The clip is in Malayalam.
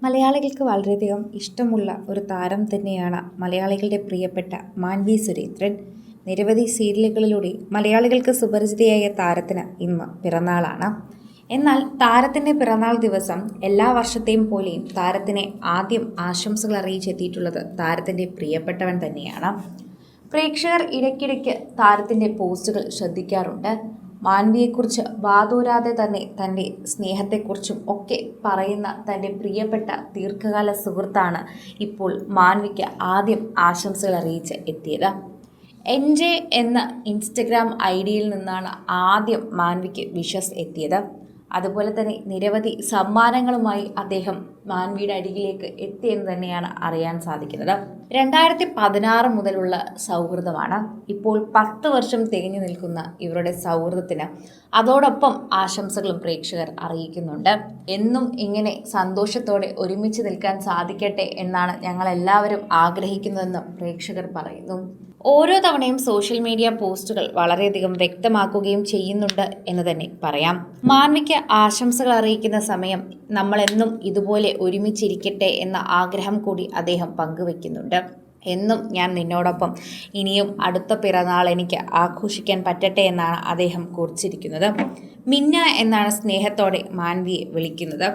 മലയാളികൾക്ക് വളരെയധികം ഇഷ്ടമുള്ള ഒരു താരം തന്നെയാണ് മലയാളികളുടെ പ്രിയപ്പെട്ട മാൻവി സുരേന്ദ്രൻ. നിരവധി സീരിയലുകളിലൂടെ മലയാളികൾക്ക് സുപരിചിതയായ താരത്തിന് ഇന്ന് പിറന്നാളാണ്. എന്നാൽ താരത്തിൻ്റെ പിറന്നാൾ ദിവസം എല്ലാ വർഷത്തെയും പോലെയും താരത്തിനെ ആദ്യം ആശംസകൾ അറിയിച്ചെത്തിയിട്ടുള്ളത് താരത്തിൻ്റെ പ്രിയപ്പെട്ടവൻ തന്നെയാണ്. പ്രേക്ഷകർ ഇടയ്ക്കിടയ്ക്ക് താരത്തിൻ്റെ പോസ്റ്റുകൾ ശ്രദ്ധിക്കാറുണ്ട്. മാൻവിയെക്കുറിച്ച് വാതോരാതെ തന്നെ തൻ്റെ സ്നേഹത്തെക്കുറിച്ചും ഒക്കെ പറയുന്ന തൻ്റെ പ്രിയപ്പെട്ട ദീർഘകാല സുഹൃത്താണ് ഇപ്പോൾ മാൻവിക്ക് ആദ്യം ആശംസകൾ അറിയിച്ച് എത്തിയത്. എൻജെ എന്ന ഇൻസ്റ്റഗ്രാം ഐഡിയിൽ നിന്നാണ് ആദ്യം മാൻവിക്ക് വിഷസ് എത്തിയത്. അതുപോലെ തന്നെ നിരവധി സമ്മാനങ്ങളുമായി അദ്ദേഹം മാൻവിയുടെ അരികിലേക്ക് എത്തിയെന്ന് തന്നെയാണ് അറിയാൻ സാധിക്കുന്നത്. 2016 മുതലുള്ള സൗഹൃദമാണ്. ഇപ്പോൾ 10 വർഷം തികഞ്ഞു നിൽക്കുന്ന ഇവരുടെ സൗഹൃദത്തിന് അതോടൊപ്പം ആശംസകളും പ്രേക്ഷകർ അറിയിക്കുന്നുണ്ട്. എന്നും ഇങ്ങനെ സന്തോഷത്തോടെ ഒരുമിച്ച് നിൽക്കാൻ സാധിക്കട്ടെ എന്നാണ് ഞങ്ങളെല്ലാവരും ആഗ്രഹിക്കുന്നതെന്ന് പ്രേക്ഷകർ പറയുന്നു. ഓരോ തവണയും സോഷ്യൽ മീഡിയ പോസ്റ്റുകൾ വളരെയധികം വ്യക്തമാക്കുകയും ചെയ്യുന്നുണ്ട് എന്ന് തന്നെ പറയാം. മാൻവിക്ക് ആശംസകൾ അറിയിക്കുന്ന സമയം നമ്മളെന്നും ഇതുപോലെ ഒരുമിച്ചിരിക്കട്ടെ എന്ന ആഗ്രഹം കൂടി അദ്ദേഹം പങ്കുവെക്കുന്നുണ്ട്. എന്നും ഞാൻ നിന്നോടൊപ്പം, ഇനിയും അടുത്ത പിറന്നാൾ എനിക്ക് ആഘോഷിക്കാൻ പറ്റട്ടെ എന്നാണ് അദ്ദേഹം കുറിച്ചിരിക്കുന്നത്. മിന്ന എന്നാണ് സ്നേഹത്തോടെ മാൻവിയെ വിളിക്കുന്നത്.